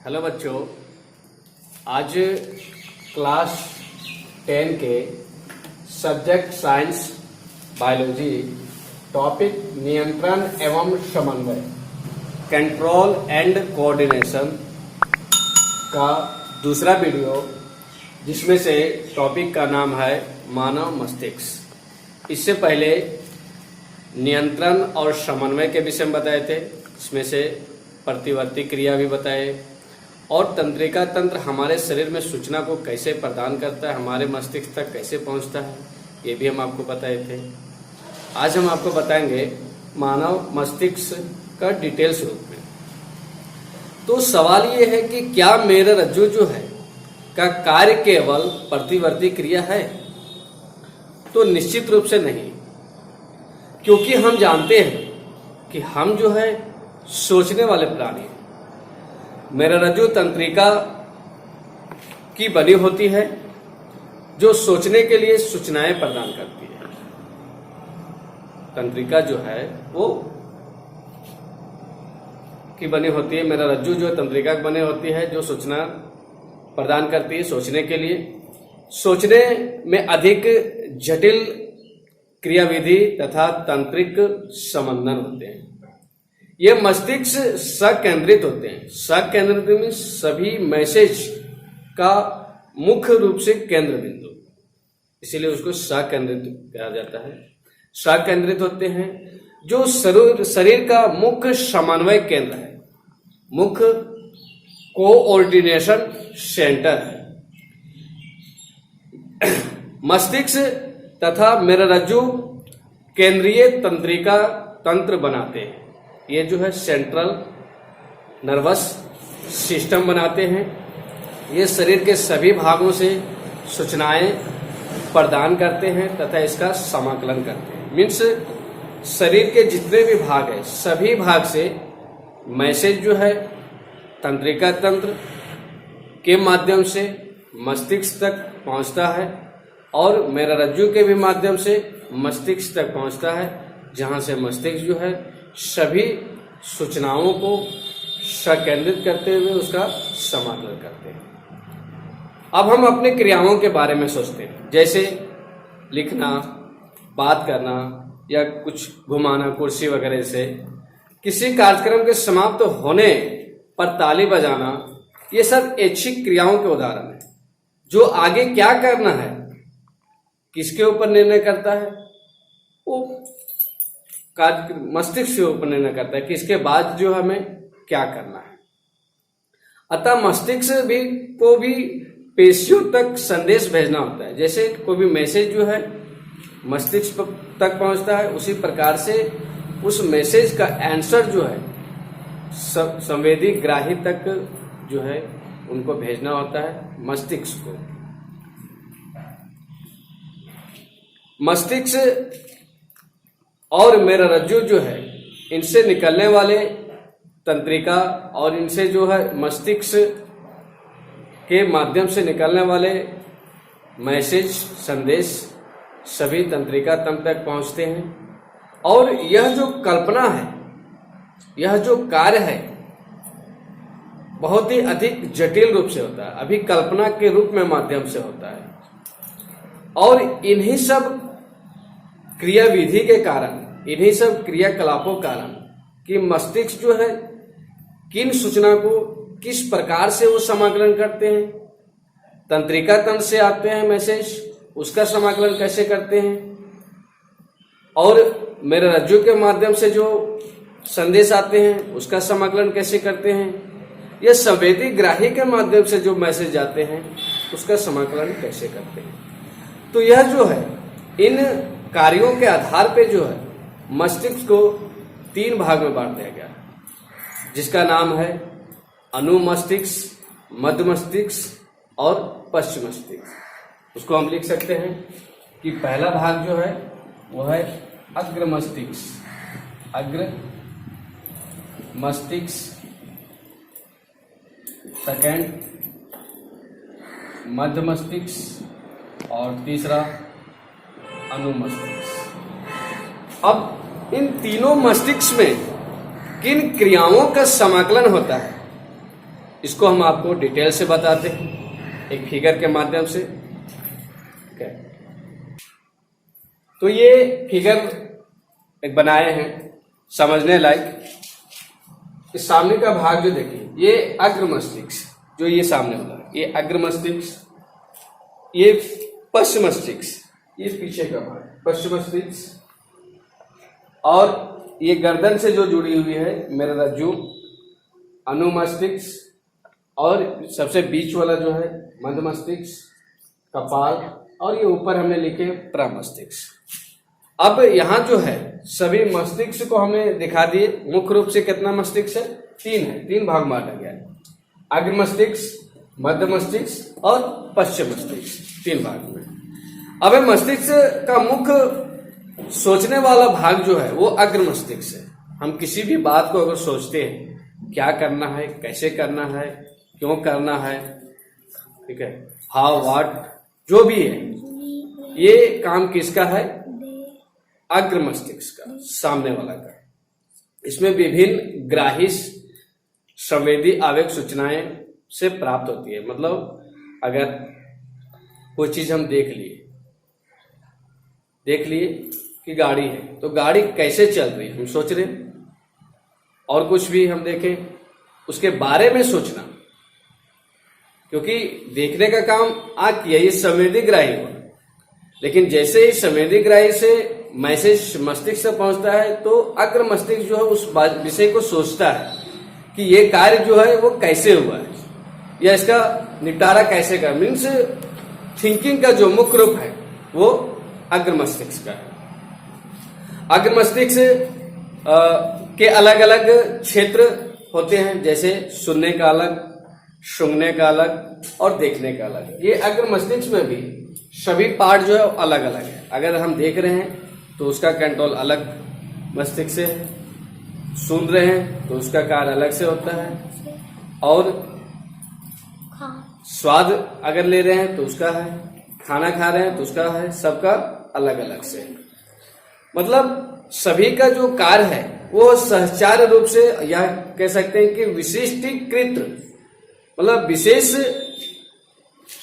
Hello बच्चों, आज class 10 के सब्जेक्ट साइंस बायोलॉजी टॉपिक नियंत्रण एवं समन्वय कंट्रोल एंड कोऑर्डिनेशन का दूसरा वीडियो, जिसमें से टॉपिक का नाम है मानव मस्तिष्क। इससे पहले नियंत्रण और समन्वय के विषय में बताए थे, इसमें से प्रतिवर्ती क्रिया भी बताए और तंत्रिका तंत्र हमारे शरीर में सूचना को कैसे प्रदान करता है, हमारे मस्तिष्क तक कैसे पहुंचता है, ये भी हम आपको बताए थे। आज हम आपको बताएंगे मानव मस्तिष्क का डिटेल्स रूप में। तो सवाल ये है कि क्या मेरुरज्जु जो है का कार्य केवल प्रतिवर्ती क्रिया है? तो निश्चित रूप से नहीं, क्योंकि हम जानते हैं कि हम जो है सोचने वाले प्राणी हैं। मेरुरज्जु तंत्रिका की बनी होती है जो सोचने के लिए सूचनाएं प्रदान करती है। तंत्रिका जो है वो की बनी होती है, मेरुरज्जु जो तंत्रिका की बनी होती है जो सूचना प्रदान करती है सोचने के लिए। सोचने में अधिक जटिल क्रियाविधि तथा तंत्रिक समन्वय होते हैं। ये मस्तिष्क सकेंद्रित होते हैं। सकेंद्रित में सभी मैसेज का मुख्य रूप से केंद्र बिंदु, इसीलिए उसको सकेंद्रित कहा जाता है। सकेंद्रित होते हैं जो शरीर का मुख्य समन्वय केंद्र है, मुख्य कोऑर्डिनेशन सेंटर है। मस्तिष्क तथा मेरुरज्जु केंद्रीय तंत्रिका तंत्र बनाते हैं। ये जो है सेंट्रल नर्वस सिस्टम बनाते हैं। ये शरीर के सभी भागों से सूचनाएं प्रदान करते हैं तथा इसका समाकलन करते हैं। मीन्स शरीर के जितने भी भाग हैं सभी भाग से मैसेज जो है तंत्रिका तंत्र के माध्यम से मस्तिष्क तक पहुंचता है और मेरुरज्जु के भी माध्यम से मस्तिष्क तक पहुंचता है, जहां से मस्तिष्क जो है सभी सूचनाओं को सकेंद्रित करते हुए उसका समाकलन करते हैं। अब हम अपनी क्रियाओं के बारे में सोचते हैं, जैसे लिखना, बात करना या कुछ घुमाना कुर्सी वगैरह से। किसी कार्यक्रम के समाप्त होने पर ताली बजाना, ये सब ऐच्छिक क्रियाओं के उदाहरण हैं। जो आगे क्या करना है किसके ऊपर निर्णय करता है? वो मस्तिष्क के ऊपर निर्णय करता है कि इसके बाद जो हमें क्या करना है। अतः मस्तिष्क को भी पेशियों तक संदेश भेजना होता है। जैसे कोई भी मैसेज जो है मस्तिष्क तक पहुंचता है, उसी प्रकार से उस मैसेज का आंसर जो है संवेदी ग्राही तक जो है उनको भेजना होता है मस्तिष्क को। मस्तिष्क और मेरुरज्जु जो है इनसे निकलने वाले तंत्रिका और इनसे जो है मस्तिष्क के माध्यम से निकलने वाले मैसेज संदेश सभी तंत्रिका तंत्र तक पहुंचते हैं। और यह जो कल्पना है, यह जो कार्य है, बहुत ही अधिक जटिल रूप से होता है, अभी कल्पना के रूप में माध्यम से होता है। और इन्हीं सब क्रियाविधि के कारण, इन्हीं सब क्रियाकलापों के कारण कि मस्तिष्क जो है किन सूचना को किस प्रकार से वो समाकलन करते हैं। तंत्रिका तंत्र से आते हैं मैसेज, उसका समाकलन कैसे करते हैं, और मेरुरज्जु के माध्यम से जो संदेश आते हैं उसका समाकलन कैसे करते हैं, यह संवेदी ग्राही के माध्यम से जो मैसेज आते हैं उसका समाकलन कैसे करते हैं। तो यह जो है इन कार्यों के आधार पे जो है मस्तिष्क को 3 भाग में बांट दिया गया, जिसका नाम है अनुमस्तिष्क, मध्य मस्तिष्क और पश्च मस्तिष्क। उसको हम लिख सकते हैं कि पहला भाग जो है वो है अग्र मस्तिष्क, अग्र मस्तिष्क, सेकंड मध्य मस्तिष्क और तीसरा अनुमस्तिष्क। अब इन तीनों मस्तिष्क में किन क्रियाओं का समाकलन होता है इसको हम आपको डिटेल से बताते हैं एक फिगर के माध्यम से। तो ये फिगर एक बनाए हैं समझने लायक। इस सामने का भाग जो देखिए, ये अग्र मस्तिष्क, जो ये सामने वाला ये अग्र मस्तिष्क, ये पश्च मस्तिष्क, ये पीछे का भाग पश्च मस्तिष्क, और ये गर्दन से जो जुड़ी हुई है मेरुरज्जु, अनुमस्तिष्क, और सबसे बीच वाला जो है मध्य मस्तिष्क, कपाल, और ये ऊपर हमने लिखे प्रमस्तिष्क। अब यहाँ जो है सभी मस्तिष्क को हमने दिखा दिए। मुख्य रूप से कितना मस्तिष्क है? 3 है, 3 भाग में बांटा गया है। अग्र मस्तिष्क, मध्य मस्तिष्क और पश्चिम मस्तिष्क, 3 भाग में। अब मस्तिष्क का मुख्य सोचने वाला भाग जो है वो अग्र मस्तिष्क है। हम किसी भी बात को अगर सोचते हैं, क्या करना है, कैसे करना है, क्यों करना है, ठीक है, हाउ व्हाट, जो भी है, ये काम किसका है? अग्र मस्तिष्क का, सामने वाला का। इसमें विभिन्न ग्राही संवेदी आवेग सूचनाएं से प्राप्त होती है। मतलब अगर कोई चीज हम देख लिए कि गाड़ी है, तो गाड़ी कैसे चल रही है हम सोच रहे हैं, और कुछ भी हम देखें उसके बारे में सोचना, क्योंकि देखने का काम आंख किया, ये संवेदी ग्राही हुआ। लेकिन जैसे ही संवेदी ग्राही से मैसेज मस्तिष्क से पहुंचता है, तो अग्र मस्तिष्क जो है उस विषय को सोचता है कि ये कार्य जो है वो कैसे हुआ है, या इसका निपटारा कैसे कर, मीन्स थिंकिंग का जो मुख्य रूप है वो अग्र मस्तिष्क का है। अग्र मस्तिष्क के अलग अलग क्षेत्र होते हैं, जैसे सुनने का अलग, सूंघने का अलग और देखने का अलग। ये अग्र मस्तिष्क में भी सभी पार्ट जो है अलग अलग है। अगर हम देख रहे हैं तो उसका कंट्रोल अलग मस्तिष्क से है, सुन रहे हैं तो उसका कार्य अलग से होता है, और स्वाद अगर ले रहे हैं तो उसका है, खाना खा रहे हैं तो उसका है, सबका अलग अलग से। मतलब सभी का जो कार्य है वो सहचार्य रूप से, या कह सकते हैं कि विशिष्टीकृत, मतलब विशेष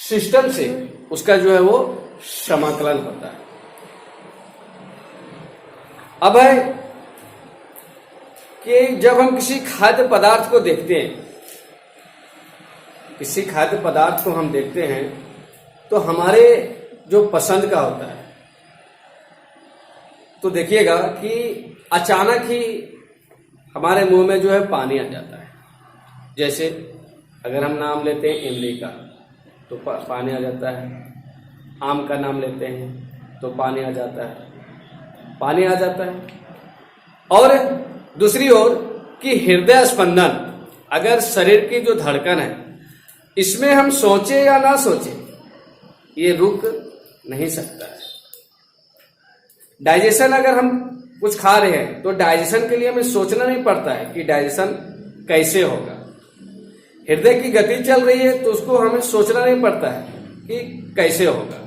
सिस्टम से उसका जो है वो समाकलन होता है। अब है कि जब हम किसी खाद्य पदार्थ को देखते हैं, किसी खाद्य पदार्थ को हम देखते हैं, तो हमारे जो पसंद का होता है, तो देखिएगा कि अचानक ही हमारे मुंह में जो है पानी आ जाता है। जैसे अगर हम नाम लेते हैं इमली का तो पानी आ जाता है, आम का नाम लेते हैं तो पानी आ जाता है, पानी आ जाता है। और दूसरी ओर कि हृदय स्पंदन, अगर शरीर की जो धड़कन है, इसमें हम सोचे या ना सोचे ये रुक नहीं सकता है। डाइजेशन, अगर हम कुछ खा रहे हैं तो डाइजेशन के लिए हमें सोचना नहीं पड़ता है कि डाइजेशन कैसे होगा। हृदय की गति चल रही है तो उसको हमें सोचना नहीं पड़ता है कि कैसे होगा।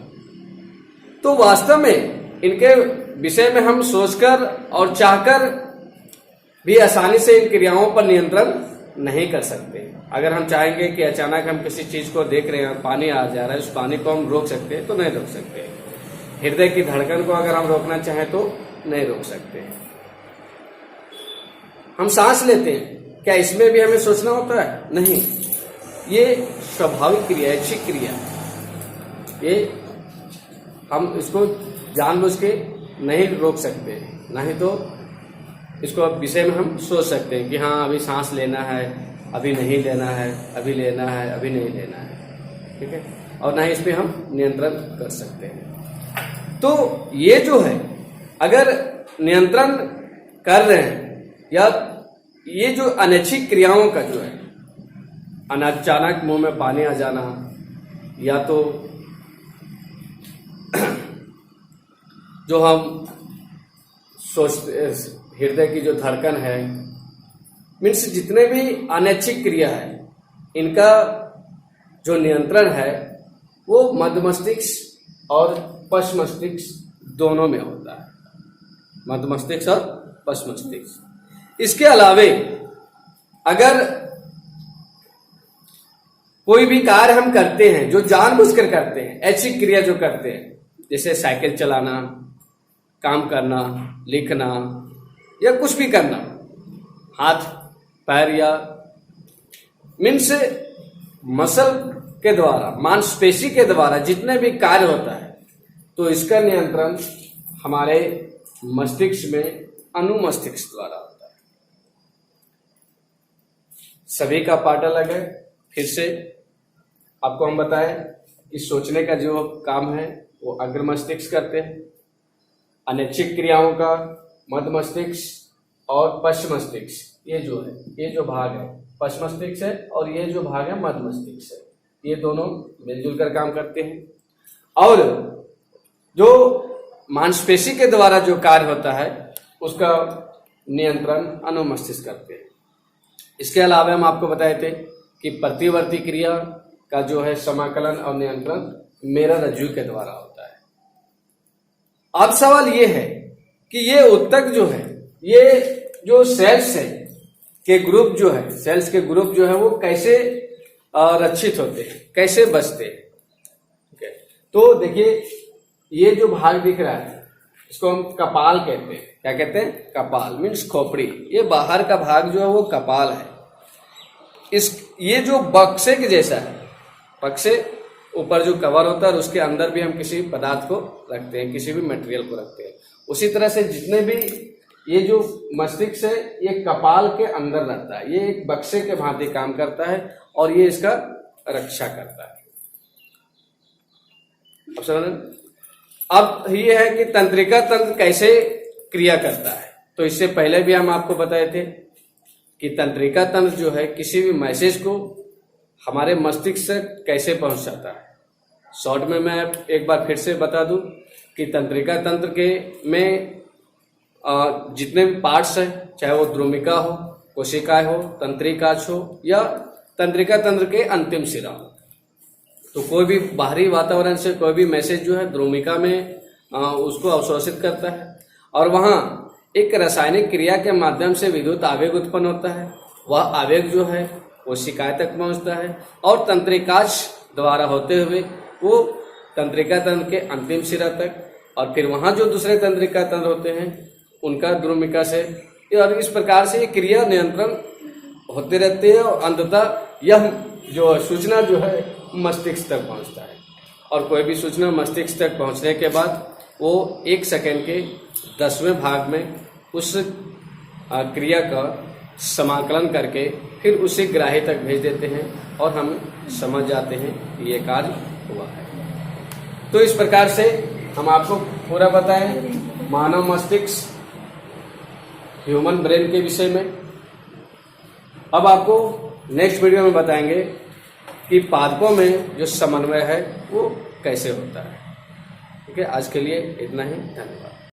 तो वास्तव में इनके विषय में हम सोचकर और चाहकर भी आसानी से इन क्रियाओं पर नियंत्रण नहीं कर सकते। अगर हम चाहेंगे कि अचानक हम किसी चीज को देख रहे हैं, पानी आ जा रहा है, उस पानी को हम रोक सकते हैं तो नहीं रोक सकते। हृदय की धड़कन को अगर हम रोकना चाहें तो नहीं रोक सकते। हम सांस लेते हैं, क्या इसमें भी हमें सोचना होता है? नहीं, ये स्वाभाविक क्रिया है, इच्छिक क्रिया है। ये हम इसको जानबूझ के नहीं रोक सकते, नहीं तो इसको विषय में हम सोच सकते हैं कि हाँ अभी सांस लेना है, अभी नहीं लेना है, अभी लेना है, अभी नहीं लेना है, ठीक है, और ना ही इस पे हम नियंत्रण कर सकते हैं। तो ये जो है अगर नियंत्रण कर रहे हैं, या ये जो अनैच्छिक क्रियाओं का जो है, अचानक मुंह में पानी आ जाना, या तो जो हम सोचते, हृदय की जो धड़कन है, मीन्स जितने भी अनैच्छिक क्रिया है, इनका जो नियंत्रण है वो मध्य मस्तिष्क और पश्च मस्तिष्क दोनों में होता है, मध्य मस्तिष्क और पश्च मस्तिष्क। इसके अलावे अगर कोई भी कार्य हम करते हैं जो जानबूझकर करते हैं, ऐसी क्रिया जो करते हैं, जैसे साइकिल चलाना, काम करना, लिखना या कुछ भी करना, हाथ पैर या मीन्स मसल के द्वारा, मांसपेशी के द्वारा जितने भी कार्य होता है, तो इसका नियंत्रण हमारे मस्तिष्क में अनुमस्तिष्क द्वारा होता है। सभी का पार्ट अलग है। फिर से आपको हम बताएं कि सोचने का जो काम है वो अग्र मस्तिष्क करते हैं, अनैच्छिक क्रियाओं का मध्य मस्तिष्क और पश्च मस्तिष्क, ये जो है, ये जो भाग है पश्च मस्तिष्क है और ये जो भाग है मध्य मस्तिष्क है, ये दोनों मिलजुल कर काम करते हैं। और जो मांसपेशी के द्वारा जो कार्य होता है उसका नियंत्रण अनुमस्तिष्क करते हैं। इसके अलावा हम आपको बताए थे कि प्रतिवर्ती क्रिया का जो है समाकलन और नियंत्रण मेरा रज्जु के द्वारा होता है। अब सवाल ये है कि ये उत्तक जो है, ये जो सेल्स है के ग्रुप जो है, सेल्स के ग्रुप जो है वो कैसे रक्षित होते हैं, कैसे बचते हैं। okay. तो देखिए ये जो भाग दिख रहा है इसको हम कपाल कहते हैं। क्या कहते हैं? कपाल मीन्स खोपड़ी। ये बाहर का भाग जो है वो कपाल है। ये जो बक्से के जैसा है, बक्से ऊपर जो कवर होता है और उसके अंदर भी हम किसी पदार्थ को रखते हैं, किसी भी मटेरियल को रखते हैं। उसी तरह से जितने भी ये जो मस्तिष्क है ये कपाल के अंदर रहता है, ये एक बक्से के भांति काम करता है और ये इसका रक्षा करता है। अब समझ। अब ये है कि तंत्रिका तंत्र कैसे क्रिया करता है। तो इससे पहले भी हम आपको बताए थे कि तंत्रिका तंत्र जो है किसी भी मैसेज को हमारे मस्तिष्क से कैसे पहुंचाता है। शॉर्ट में मैं एक बार फिर से बता दूं कि तंत्रिका तंत्र के में जितने भी पार्ट्स हैं, चाहे वो द्रुमिका हो, कोशिकाएं हो, तंत्रिकाक्ष हो या तंत्रिका तंत्र के अंतिम सिरा हो, तो कोई भी बाहरी वातावरण से कोई भी मैसेज जो है द्रुमिका में उसको अवशोषित करता है और वहां एक रासायनिक क्रिया के माध्यम से विद्युत आवेग उत्पन्न होता है। वह आवेग जो है कोशिकाएं तक पहुंचता है और तंत्रिकाक्ष द्वारा होते हुए वो तंत्रिका तंत्र के अंतिम सिरा तक, और फिर वहां जो दूसरे तंत्रिका तंत्र होते हैं उनका द्रुमिका से, और इस प्रकार से ये क्रिया नियंत्रण होते रहते हैं और अंततः यह जो सूचना जो है मस्तिष्क तक पहुंचता है। और कोई भी सूचना मस्तिष्क तक पहुंचने के बाद वो 1 सेकंड के 10वें भाग में उस क्रिया का समाकलन करके फिर उसे ग्राही तक भेज देते हैं और हम समझ जाते हैं कि ये कार्य हुआ है। तो इस प्रकार से हम आपको पूरा बताएं मानव मस्तिष्क, ह्यूमन ब्रेन के विषय में। अब आपको नेक्स्ट वीडियो में बताएंगे कि पादपों में जो समन्वय है वो कैसे होता है। ठीक है, आज के लिए इतना ही। धन्यवाद।